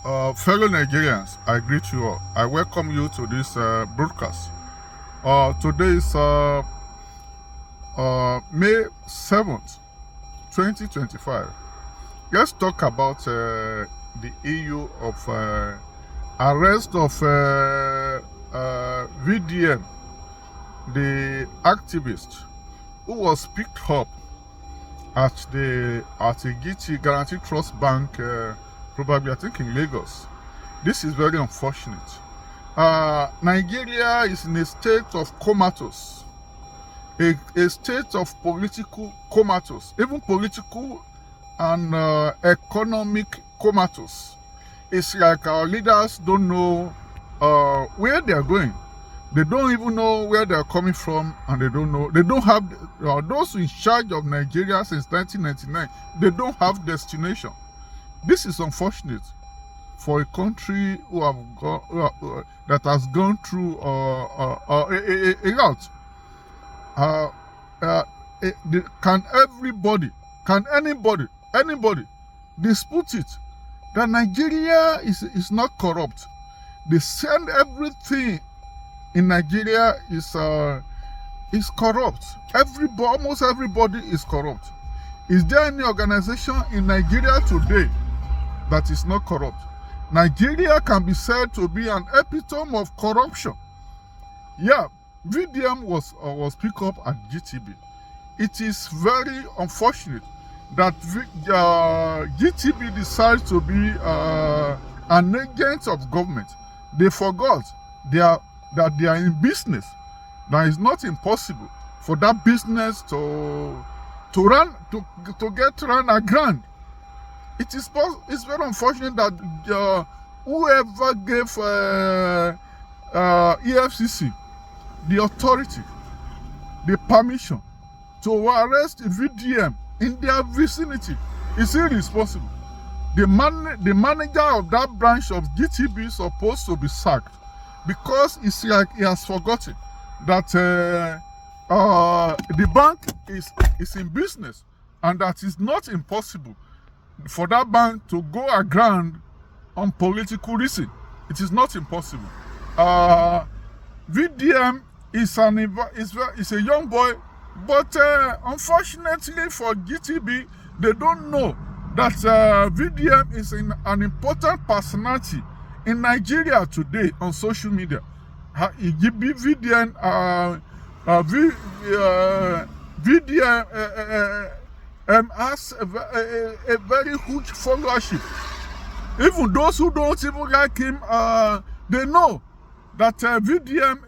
Fellow Nigerians, I greet you all. I welcome you to this broadcast. Today is May 7th, 2025. Let's talk about the issue of arrest of VDM, the activist who was picked up at the Allegation Guarantee Trust Bank, probably I think in Lagos. This is very unfortunate. Nigeria is in a state of comatose, a state of political comatose, even political and economic comatose. It's like our leaders don't know where they are going. They don't even know where they are coming from, and they don't have those in charge of Nigeria since 1999. They don't have destination. This is unfortunate for a country who have that has gone through a lot. Can anybody dispute it that Nigeria is not corrupt? They send everything in Nigeria is corrupt. Almost everybody is corrupt. Is there any organization in Nigeria today that is not corrupt? Nigeria can be said to be an epitome of corruption. Yeah, VDM was picked up at GTB. It is very unfortunate that GTB decides to be an agent of government. They forgot that they are in business. That is not impossible for that business to get run aground. It's very unfortunate that whoever gave Efcc the authority, the permission to arrest VDM in their vicinity is irresponsible. The manager of that branch of GTB is supposed to be sacked, because it's like he has forgotten that the bank is in business, and that is not impossible for that bank to go aground on political reason. It is not impossible. VDM is a young boy, but unfortunately for GTB, they don't know that VDM is an important personality in Nigeria today on social media. VDM has a very huge followership. Even those who don't even like him, they know that VDM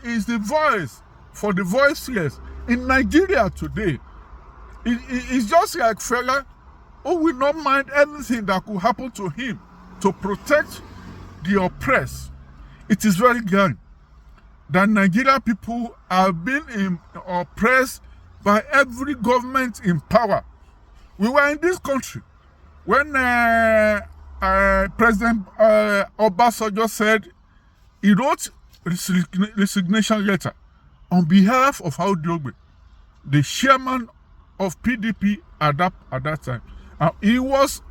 is the voice for the voiceless in Nigeria today. It's just like fella who will not mind anything that could happen to him to protect the oppressed. It is very glad that Nigerian people have been oppressed by every government in power. We were in this country when President Obasanjo said he wrote resignation letter on behalf of Audiobe, the chairman of PDP at that time. He was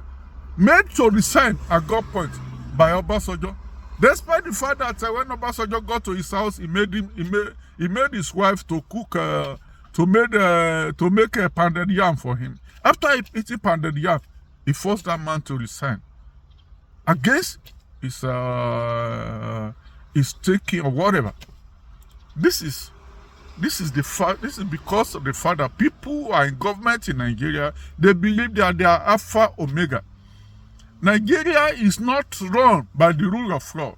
made to resign at gunpoint by Obasanjo, despite the fact that when Obasanjo got to his house, he made his wife to cook to make a pounded yam for him. After eating pounded yam, he forced that man to resign against his taking or whatever. This is because of the fact that people who are in government in Nigeria, they believe that they are Alpha Omega. Nigeria is not run by the rule of law.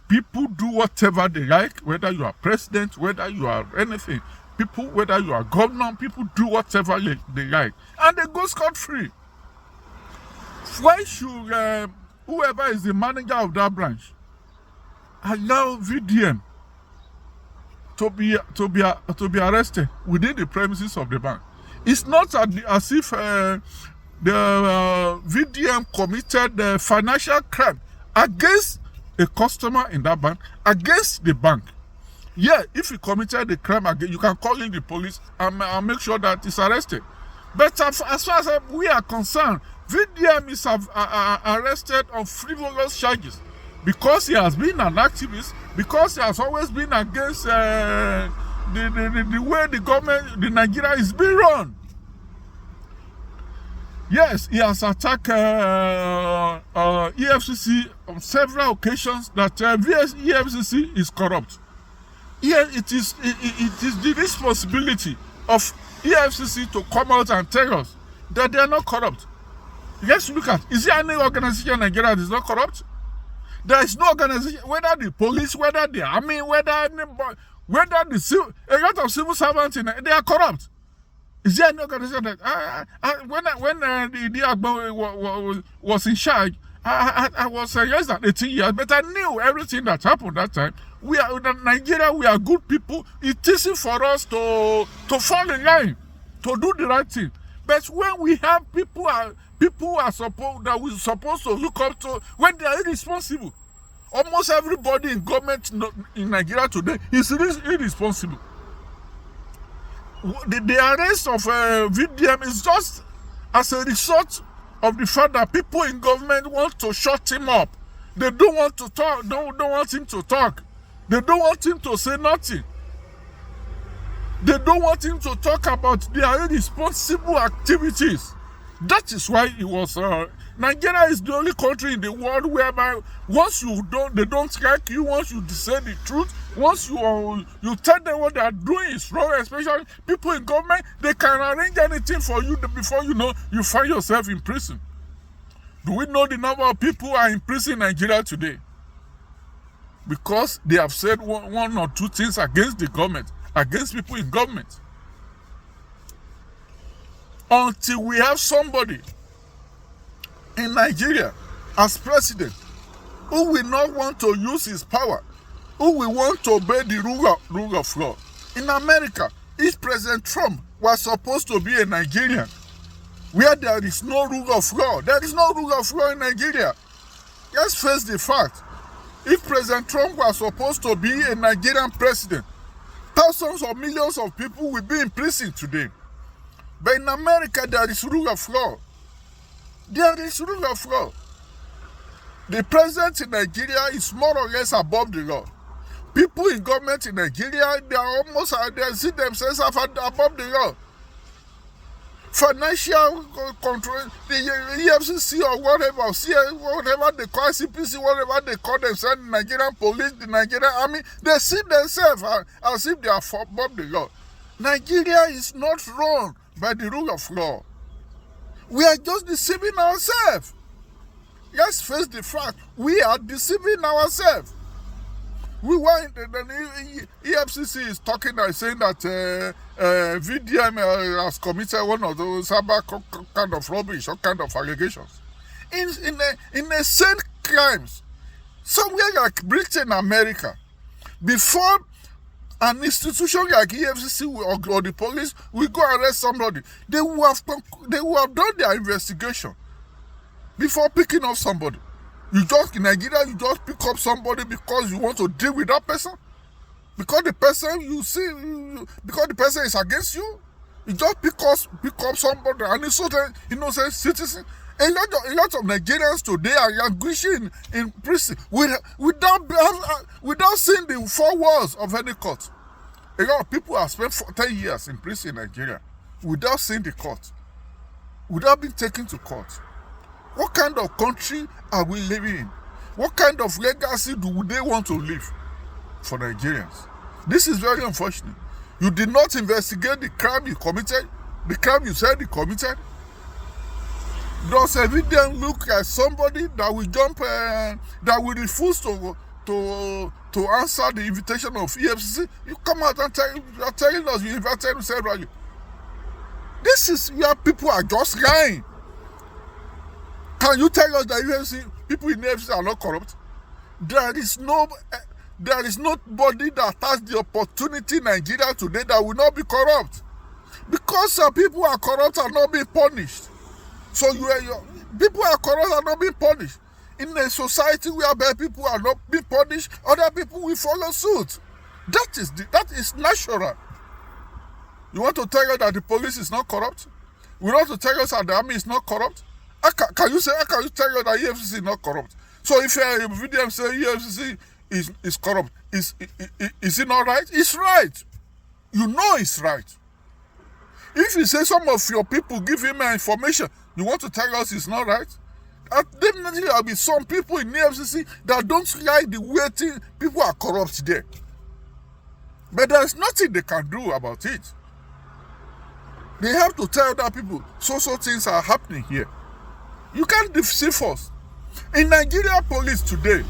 People do whatever they like, whether you are president, whether you are anything. People, whether you are governor, people do whatever they like, and they go scot-free. Why should whoever is the manager of that branch allow VDM to be arrested within the premises of the bank? It's not as if the VDM committed a financial crime against a customer in that bank, against the bank. Yeah, if he committed a crime again, you can call in the police and make sure that he's arrested. But as far as we are concerned, VDM is arrested on frivolous charges because he has been an activist, because he has always been against the way the government, the Nigeria is being run. Yes, he has attacked EFCC on several occasions that EFCC is corrupt. It is the responsibility of EFCC to come out and tell us that they are not corrupt. Let's look at, is there any organization in Nigeria that is not corrupt? There is no organization, whether the police, whether the army, whether a lot of civil servants they are corrupt. Is there any organization that when the Agbo was in charge, I was less than 18 years, but I knew everything that happened that time. We are in Nigeria, we are good people. It's easy for us to fall in line, to do the right thing. But when we have people who are that we're supposed to look up to, when they are irresponsible, almost everybody in government in Nigeria today is irresponsible. The arrest of VDM is just as a result of the fact that people in government want to shut him up. They don't want to talk. Don't want him to talk. They don't want him to say nothing. They don't want him to talk about their irresponsible activities. That is why it was. Nigeria is the only country in the world whereby once they don't like you. Once you say the truth, once you tell them what they are doing is wrong, especially people in government, they can arrange anything for you before you know you find yourself in prison. Do we know the number of people who are in prison in Nigeria today? Because they have said one or two things against the government, against people in government. Until we have somebody in Nigeria as president who will not want to use his power, who will want to obey the rule of law. In America, if President Trump was supposed to be a Nigerian, where there is no rule of law, there is no rule of law in Nigeria. Let's face the fact. If President Trump was supposed to be a Nigerian president, thousands or millions of people will be in prison today. But in America, there is rule of law. There is rule of law. The president in Nigeria is more or less above the law. People in government in Nigeria, they see themselves above the law. Financial control, the EFCC or whatever they call CPC, whatever they call themselves, the Nigerian police, the Nigerian army, they see themselves as if they are above the law. Nigeria is not run by the rule of law. We are just deceiving ourselves. Let's face the fact, we are deceiving ourselves. The EFCC is talking and saying that VDM has committed one of those kind of rubbish or kind of allegations. In a same crimes, somewhere like Britain, America, before an institution like EFCC or the police will go arrest somebody, they will have done their investigation before picking up somebody. In Nigeria, you just pick up somebody because you want to deal with that person. Because the person because the person is against you. You just pick up somebody, an innocent citizen. A lot of Nigerians today are languishing in prison without seeing the four walls of any court. A lot of people have spent 10 years in prison in Nigeria without seeing the court, without being taken to court. What kind of country are we living in? What kind of legacy do they want to leave for Nigerians? This is very unfortunate. You did not investigate the crime you committed, the crime you said you committed. Does evidence look like somebody that will that will refuse to answer the invitation of EFCC? You come out and you're telling us you invited him several. This is where people are just lying. Can you tell us that people in EFCC are not corrupt? There is nobody that has the opportunity in Nigeria today that will not be corrupt. Because some people are corrupt and not being punished. So people are corrupt and not being punished. In a society where people are not being punished, other people will follow suit. That is natural. You want to tell us that the police is not corrupt? We want to tell us that the army is not corrupt? How can you tell us that EFCC is not corrupt? So if a video say EFCC is corrupt, is it not right? It's right. You know it's right. If you say some of your people give him information, you want to tell us it's not right? Definitely there will be some people in EFCC that don't like the way people are corrupt there. But there's nothing they can do about it. They have to tell other people, so things are happening here. You can't deceive us. In Nigeria police today,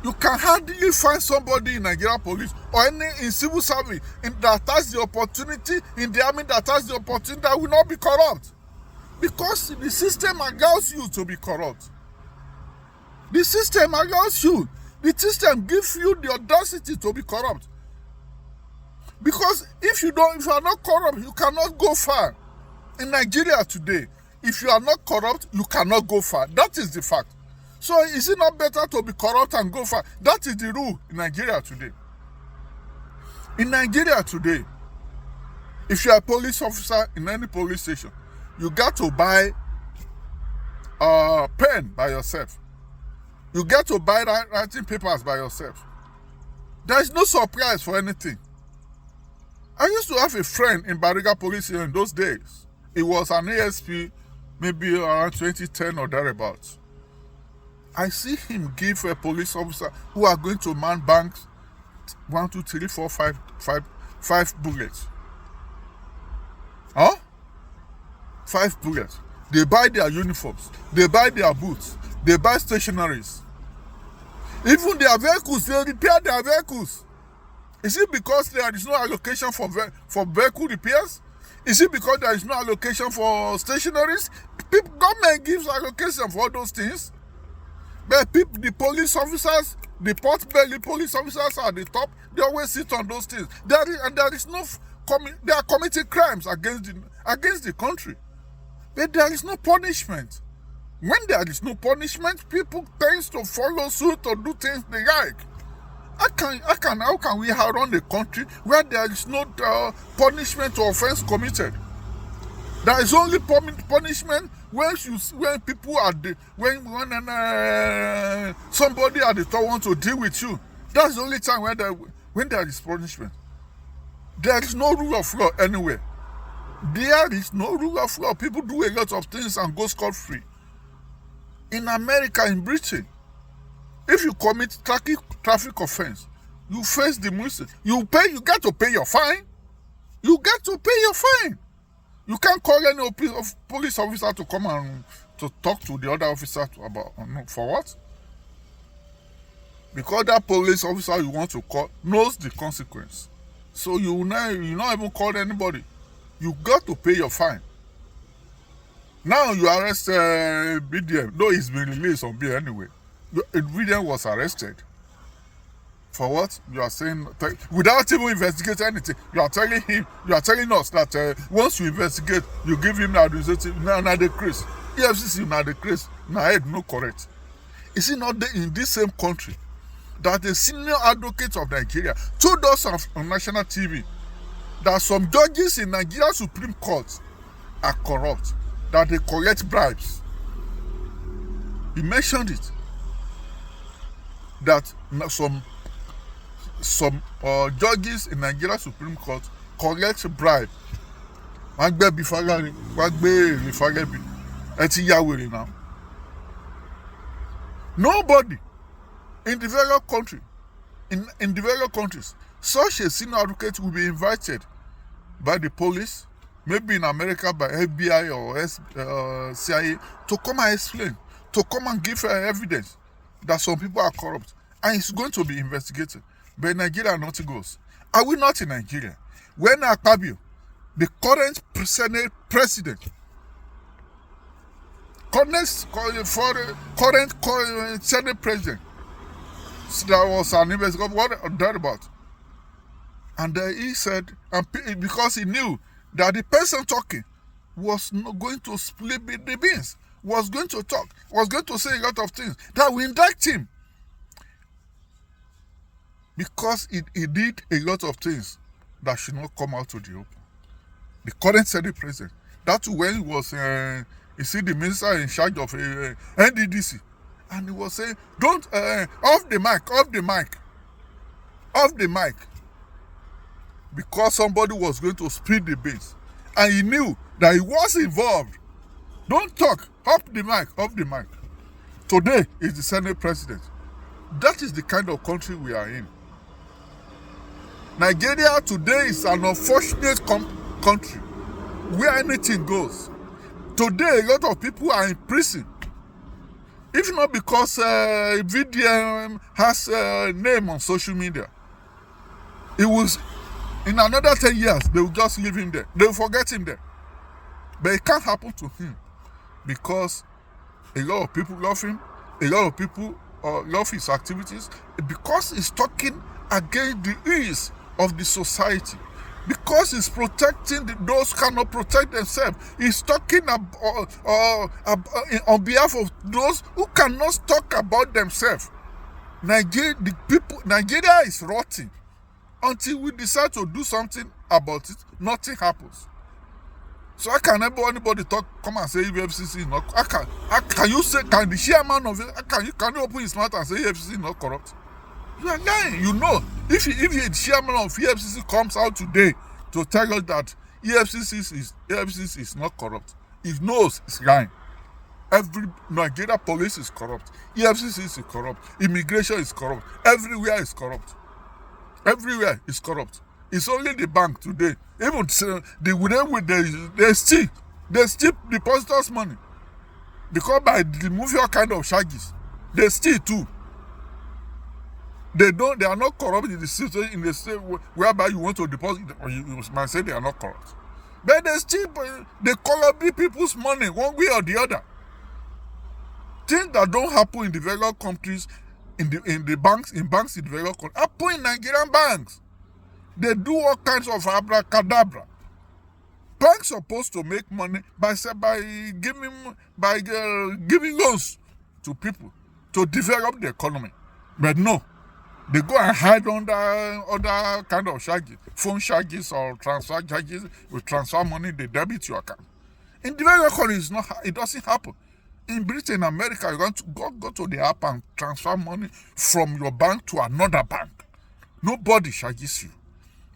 you can hardly find somebody in Nigeria police or any in civil service that has the opportunity, in the army that has the opportunity, that will not be corrupt. Because the system allows you to be corrupt. The system allows you. The system gives you the audacity to be corrupt. Because if you are not corrupt, you cannot go far. In Nigeria today, if you are not corrupt, you cannot go far. That is the fact. So is it not better to be corrupt and go far? That is the rule in Nigeria today. In Nigeria today, if you are a police officer in any police station, you got to buy a pen by yourself. You get to buy writing papers by yourself. There is no surprise for anything. I used to have a friend in Bariga Police here in those days. He was an ASP, maybe around 2010 or thereabouts. I see him give a police officer who are going to man banks 1, 2, 3, 4, 5 bullets. Huh? 5 bullets. They buy their uniforms. They buy their boots. They buy stationaries. Even their vehicles, they repair their vehicles. Is it because there is no allocation for vehicle repairs? Is it because there is no allocation for stationaries? Government gives allocation for all those things. But the police officers, the pot-belly police officers at the top, they always sit on those things. They are committing crimes against the country. But there is no punishment. When there is no punishment, people tend to follow suit or do things they like. How can we run a country where there is no punishment or offense committed? There is only punishment when people are when somebody at the top wants to deal with you. That's the only time when there is punishment. There is no rule of law anywhere. There is no rule of law. People do a lot of things and go scot-free. In America, in Britain, if you commit traffic offense, you face the municipal. You get to pay your fine. You get to pay your fine. You can't call any police officer to come and to talk to the other officer for what? Because that police officer you want to call knows the consequence. So you not even call anybody. You got to pay your fine. Now you arrest BDM. Though he's been released on bail anyway. BDM was arrested. For what? You are saying, without even investigating anything, you are telling us that once you investigate, you give him the administrative, now the case. EFCC, now the case, now head no correct. Is it not in this same country that the senior advocate of Nigeria told us on national TV that some judges in Nigeria Supreme Court are corrupt, that they collect bribes? He mentioned it. That some judges in Nigeria Supreme Court collect bribe. Wọ́n gbé bifagari, wọ́n gbé rifagari, ẹ ti ya wèrè now. Nobody in developed country, in developed countries, such a senior advocate will be invited by the police, maybe in America by FBI or CIA, to come and explain, to come and give evidence that some people are corrupt, and it's going to be investigated. But in Nigeria, nothing goes. Are we not in Nigeria? When Akpabio, the current Senate president, current Senate president, so there was an investigation, what that about? And he said, because he knew that the person talking was not going to split the beans, was going to talk, was going to say a lot of things that will indict him. Because he did a lot of things that should not come out to the open. the current Senate president. That's when he was, you see, the minister in charge of NDDC. And he was saying, don't, off the mic. Because somebody was going to split the beans. And he knew that he was involved. Don't talk, off the mic. Today is the Senate president. That is the kind of country we are in. Nigeria today is an unfortunate country where anything goes. Today, a lot of people are in prison. If not because VDM has a name on social media. It was, in another 10 years, they will just leave him there. They will forget him there. But it can't happen to him because a lot of people love him. A lot of people love his activities because he's talking against the ills of the society. Because he's protecting those who cannot protect themselves. He's talking on behalf of those who cannot talk about themselves. Nigeria is rotting. Until we decide to do something about it, nothing happens. So how can anybody come and say Efcc is not? Can you say, can the chairman of it, can you open his mouth and say Efcc is not corrupt? You are lying. You know, if the chairman of Efcc comes out today to tell us that Efcc is not corrupt, he knows it's lying. Every Nigeria police is corrupt. Efcc is corrupt. Immigration is corrupt. Everywhere is corrupt. It's only the bank today. Even they steal depositors' money because by removing all kind of charges, they steal too. They are not corrupt in the state whereby you want to deposit, or you might say they are not corrupt. But they corrupt people's money one way or the other. Things that don't happen in developed countries, in banks in developed countries, happen in Nigerian banks. They do all kinds of abracadabra. Banks are supposed to make money by giving loans to people to develop the economy. But no, they go and hide under other kind of charges, phone charges or transfer charges. With transfer money, they debit your account. In developed countries, it doesn't happen. In Britain, America, you're going to go to the app and transfer money from your bank to another bank. Nobody charges you.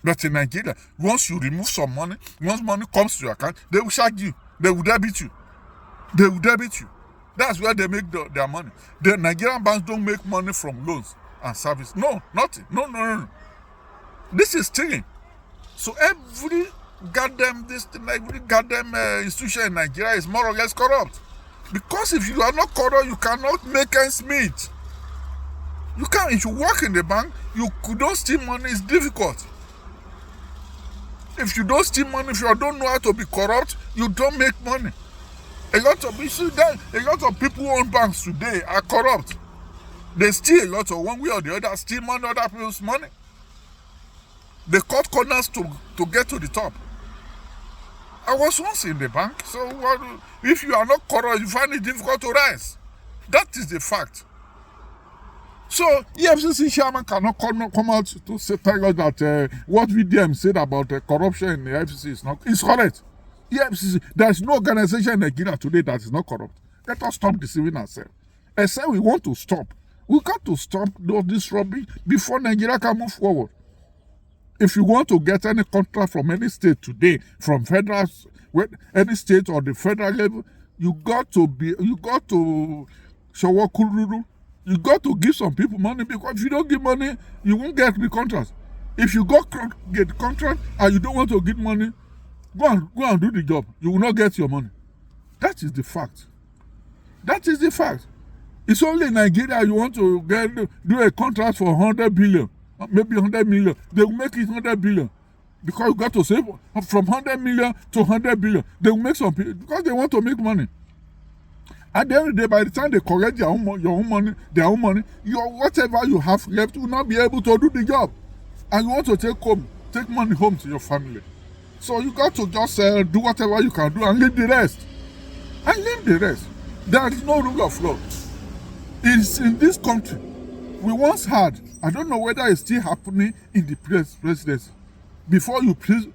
But in Nigeria, once you remove some money, once money comes to your account, they will charge you. They will debit you. That's where they make their money. The Nigerian banks don't make money from loans and service. No, nothing. No. This is stealing. So every goddamn institution in Nigeria is more or less corrupt. Because if you are not corrupt, you cannot make ends meet. You can't. If you work in the bank, you don't steal money. It's difficult. If you don't steal money, if you don't know how to be corrupt, you don't make money. A lot of people who own banks today are corrupt. They steal a lot of one way or the other, steal money, other people's money. They cut corners to get to the top. I was once in the bank, so if you are not corrupt, you find it difficult to rise. That is the fact. So, EFCC chairman cannot come out to tell us that what VDM said about corruption in the EFCC is correct. EFCC, there is no organization in Nigeria today that is not corrupt. Let us stop deceiving ourselves. Except we want to stop. We got to stop this rubbish before Nigeria can move forward. If you want to get any contract from any state today, from federal, any state or the federal level, you got to You got to give some people money, because if you don't give money, you won't get the contract. If you get the contract and you don't want to give money, go and do the job. You will not get your money. That is the fact. It's only in Nigeria you want to do a contract for 100 billion, maybe 100 million. They will make it 100 billion. Because you got to save from 100 million to 100 billion. They will make some people, because they want to make money. At the end of the day, by the time they collect their own money, whatever you have left will not be able to do the job. And you want to take money home to your family. So you got to just do whatever you can do and leave the rest. There is no rule of law. It's in this country. We once had, I don't know whether it's still happening in the presidency. Before you please,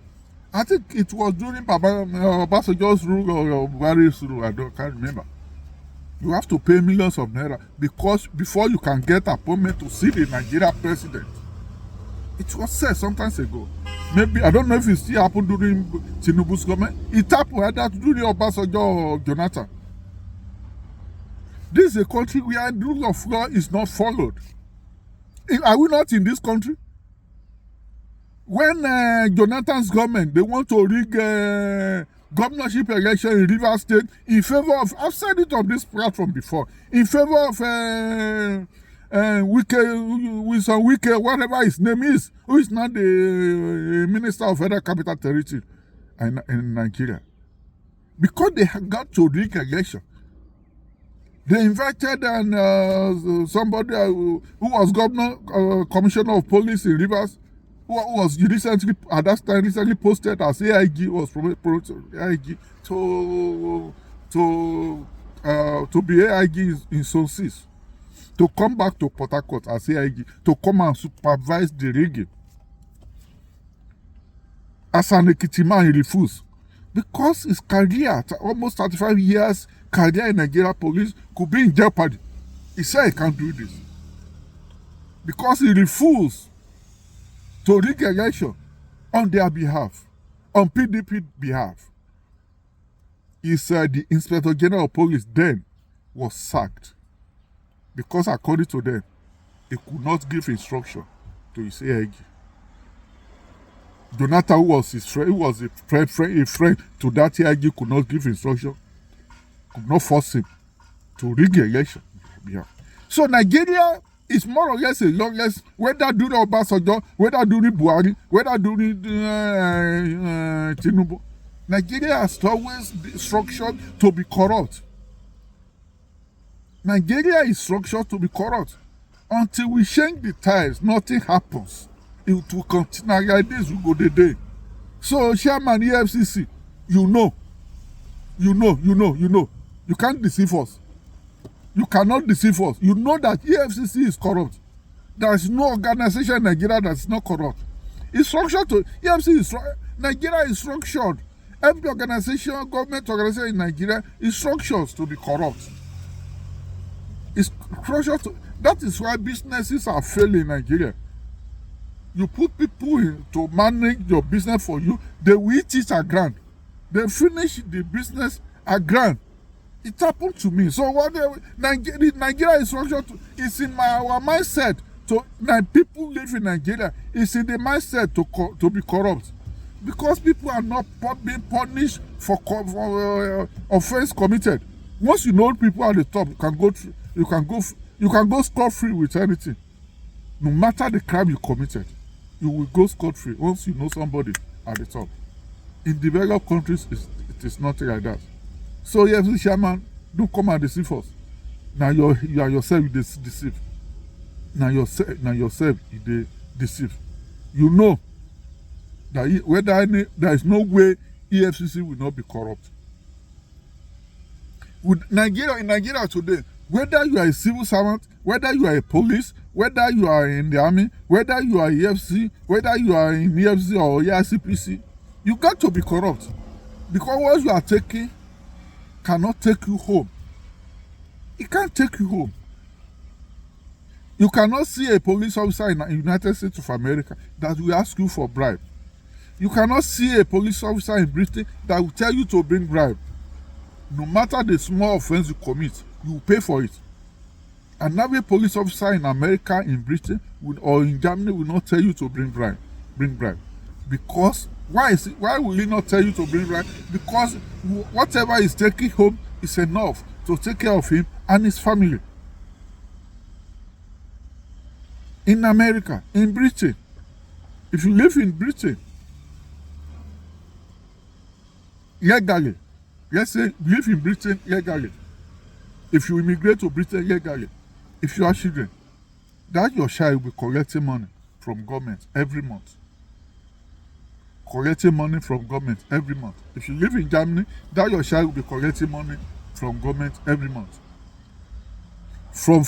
I think it was during Obasanjo's rule or Buhari's rule. Can't remember. You have to pay millions of naira because before you can get appointment to see the Nigeria president. It was said some time ago. Maybe, I don't know if it still happened during Tinubu's government. It happened either during Obasanjo or Jonathan. This is a country where the rule of law is not followed. Are we not in this country? When Jonathan's government, they want to rig governorship election in Rivers State in favor of, I've said it on this platform before, in favor of Wike, whatever his name is, who is not the Minister of Federal Capital Territory in Nigeria. Because they had got to rig election. They invited somebody who was governor, commissioner of police in Rivers, who was recently, at that time, recently posted as AIG, was promoted AIG to be AIG in Zone 6, to come back to Port Harcourt as AIG, to come and supervise the rigging. As an Ekiti man, he refused. Because his career, almost 35 years career in Nigeria police, could be in jeopardy. He said he can't do this. Because he refused to rig election on their behalf, on PDP behalf. He said the Inspector General of Police then was sacked. Because according to them, he could not give instruction to his AIG. Jonathan, who was his friend, who was a friend to that AIG, could not give instruction, could not force him to rig the election. Yeah. So Nigeria is more or less a lawless, whether during Obasanjo, whether during Buhari, whether during Tinubu. Nigeria has always been structured to be corrupt. Nigeria is structured to be corrupt. Until we change the tides, nothing happens. It will continue like this, we go the day. So, Chairman Efcc, you know. You can't deceive us. You cannot deceive us. You know that Efcc is corrupt. There is no organization in Nigeria that is not corrupt. It's structured to, Nigeria is structured. Every organization, government organization in Nigeria is structured to be corrupt. It's structured to, that is why businesses are failing in Nigeria. You put people in to manage your business for you, they will eat it a grand. They finish the business a grand. It happened to me. So what Nigeria is structured to, it's in our mindset. So people live in Nigeria, it's in the mindset to be corrupt. Because people are not being punished for offense committed. Once you know people at the top, you can go scot-free with anything. No matter the crime you committed, you will go scot-free once you know somebody at the top. In developed countries, it is not like that. So yes, Chairman, don't come and deceive us. Now you are yourself you deceive. Now yourself you deceive. You know that there is no way EFCC will not be corrupt. In Nigeria today, whether you are a civil servant, whether you are a police, whether you are in the army, whether you are EFCC, whether you are in EFCC or EICPC, you got to be corrupt. Because what you are taking cannot take you home. It can't take you home. You cannot see a police officer in the United States of America that will ask you for bribe. You cannot see a police officer in Britain that will tell you to bring bribe. No matter the small offense you commit, you will pay for it. Another police officer in America, in Britain, or in Germany will not tell you to bring bribe. Because why will he not tell you to bring bribe? Because whatever he's taking home is enough to take care of him and his family. In America, in Britain, if you live in Britain, legally, let's say you live in Britain legally, if you immigrate to Britain legally, if you have children, that your child will be collecting money from government every month. Collecting money from government every month. If you live in Germany, that your child will be collecting money from government every month. From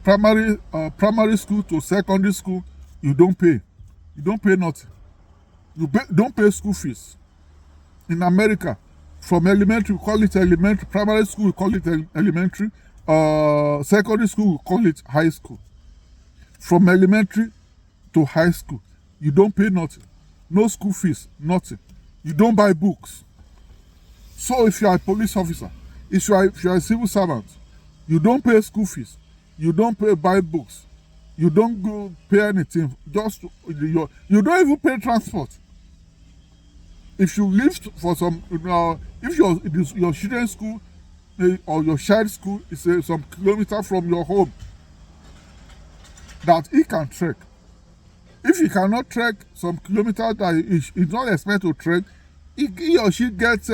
primary school to secondary school, you don't pay. You don't pay nothing. You don't pay school fees. In America, from elementary, we call it elementary. Primary school, we call it elementary. Secondary school, we call it high school. From elementary to high school, you don't pay nothing. No school fees, nothing. You don't buy books. So if you are a police officer, if you are a civil servant, you don't pay school fees. You don't buy books. You don't go pay anything. You don't even pay transport. If you live for some, if your children's school or your child's school is some kilometer from your home, that he can trek. If he cannot trek some kilometers that he's not expected to trek, he or she gets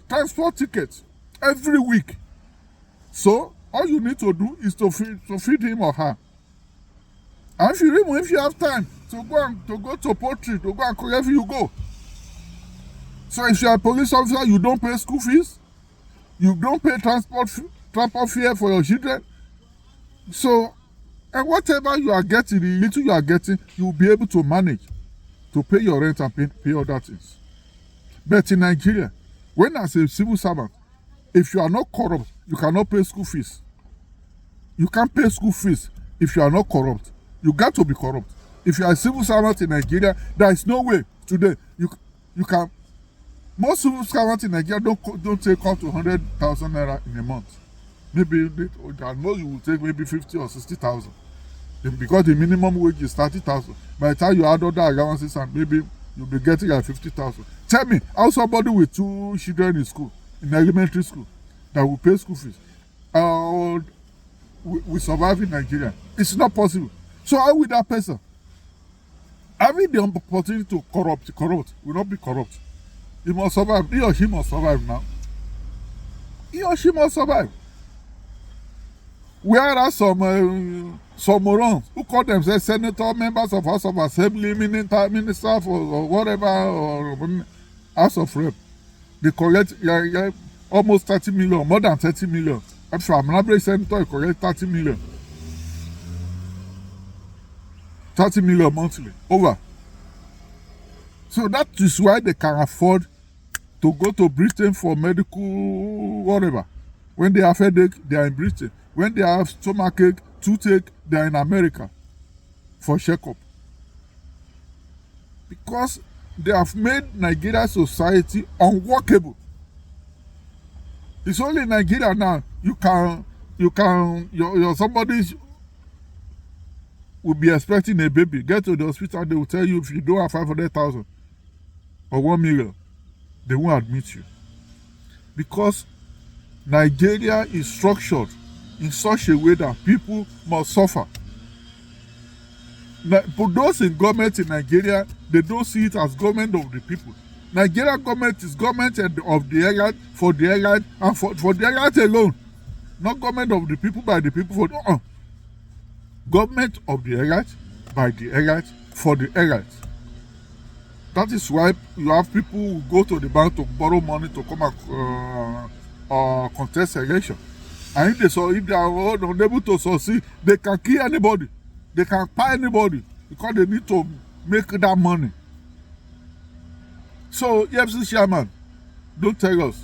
transport tickets every week. So all you need to do is to feed him or her. And if you have time to go to poultry, to go and wherever you go. So if you are a police officer, you don't pay school fees, you don't pay transport fare for your children. So, and whatever you are getting, the little you are getting, you will be able to manage to pay your rent and pay other things. But in Nigeria, when as a civil servant, if you are not corrupt, you cannot pay school fees. You can't pay school fees if you are not corrupt. You got to be corrupt. If you are a civil servant in Nigeria, there is no way today you can. Most civil servants in Nigeria don't take up to 100,000 naira in a month. Maybe I know you will take maybe 50 or 60,000. Because the minimum wage is 30,000. By the time you add other allowances, and maybe you'll be getting like 50,000. Tell me, how somebody with 2 children in school, in elementary school, that will pay school fees, we survive in Nigeria? It's not possible. So how will that person having the opportunity to corrupt will not be corrupt? He must survive. He or she must survive now. He or she must survive. Where are some morons who call themselves senator, members of House of Assembly, minister or whatever, or House of Rep? They collect almost 30 million, more than 30 million. Actually, I'm not a senator, I collect 30 million. 30 million monthly. Over. So that is why they can afford to go to Britain for medical whatever. When they have headache, they are in Britain. When they have stomachache, toothache, they are in America for checkup. Because they have made Nigeria society unworkable. It's only in Nigeria now your somebody will be expecting a baby. Get to the hospital, they will tell you if you don't have 500,000 or 1 million, they won't admit you. Because Nigeria is structured in such a way that people must suffer. But those in government in Nigeria, they don't see it as government of the people. Nigeria government is government of the elite, for the elite, and for the elite alone. Not government of the people, by the people, for the government of the elite, by the elite, for the elite. That is why you have people who go to the bank to borrow money to come and contest election. And if they are unable to succeed, they can kill anybody. They can buy anybody because they need to make that money. So, Efcc chairman, don't tell us.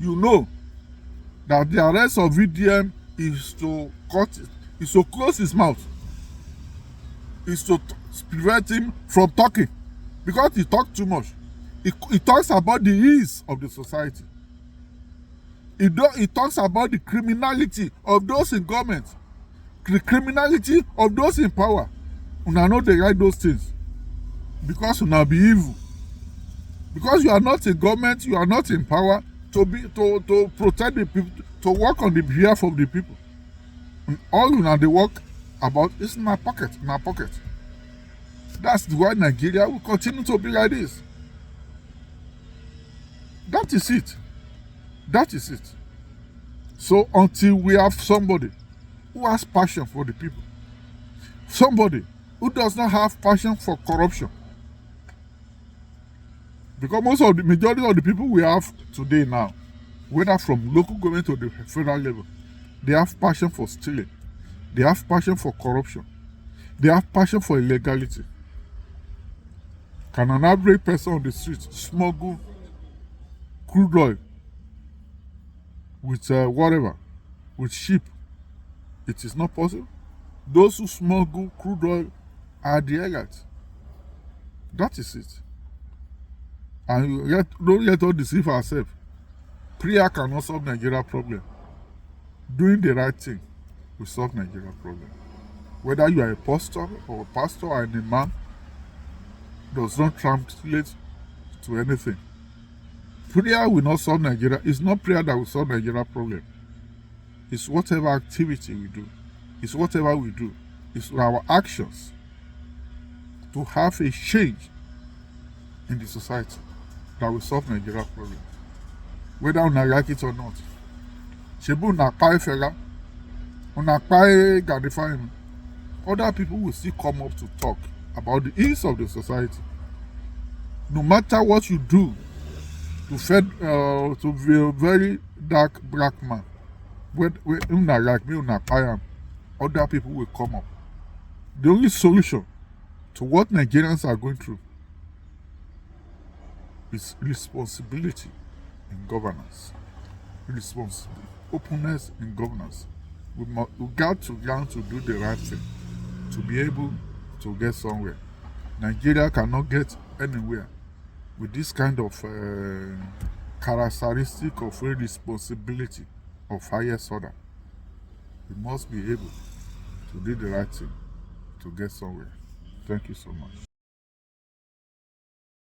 You know that the arrest of VDM is to close his mouth. Is to prevent him from talking. Because he talks too much. He talks about the ease of the society. He talks about the criminality of those in government, the criminality of those in power. Una know they write those things because una be evil. Because you are not in government, you are not in power to protect the people, to work on the behalf of the people. And all una they work about is in our pocket, That's why Nigeria will continue to be like this. That is it. That is it. So until we have somebody who has passion for the people, somebody who does not have passion for corruption, because majority of the people we have today now, whether from local government to the federal level, they have passion for stealing, they have passion for corruption, they have passion for illegality. Can an average person on the street smuggle crude oil with whatever, with ship? It is not possible. Those who smuggle crude oil are the elites. That is it. And don't let us deceive ourselves. Prayer cannot solve Nigeria problem. Doing the right thing will solve Nigeria problem. Whether you are a pastor or a man does not translate to anything. Prayer will not solve Nigeria. It's not prayer that will solve Nigeria problem. It's whatever activity we do. It's whatever we do. It's our actions to have a change in the society that will solve Nigeria problem. Whether we like it or not. Shebu una kpai fela, una kpai Gaddafi. Other people will still come up to talk about the ills of the society. No matter what you do to be a very dark black man, when una like me, una kpai am, other people will come up. The only solution to what Nigerians are going through is responsibility in governance. Responsibility, openness in governance. We got to learn to do the right thing to be able to get somewhere. Nigeria cannot get anywhere with this kind of characteristic of irresponsibility of highest order. We must be able to do the right thing to get somewhere. Thank you so much.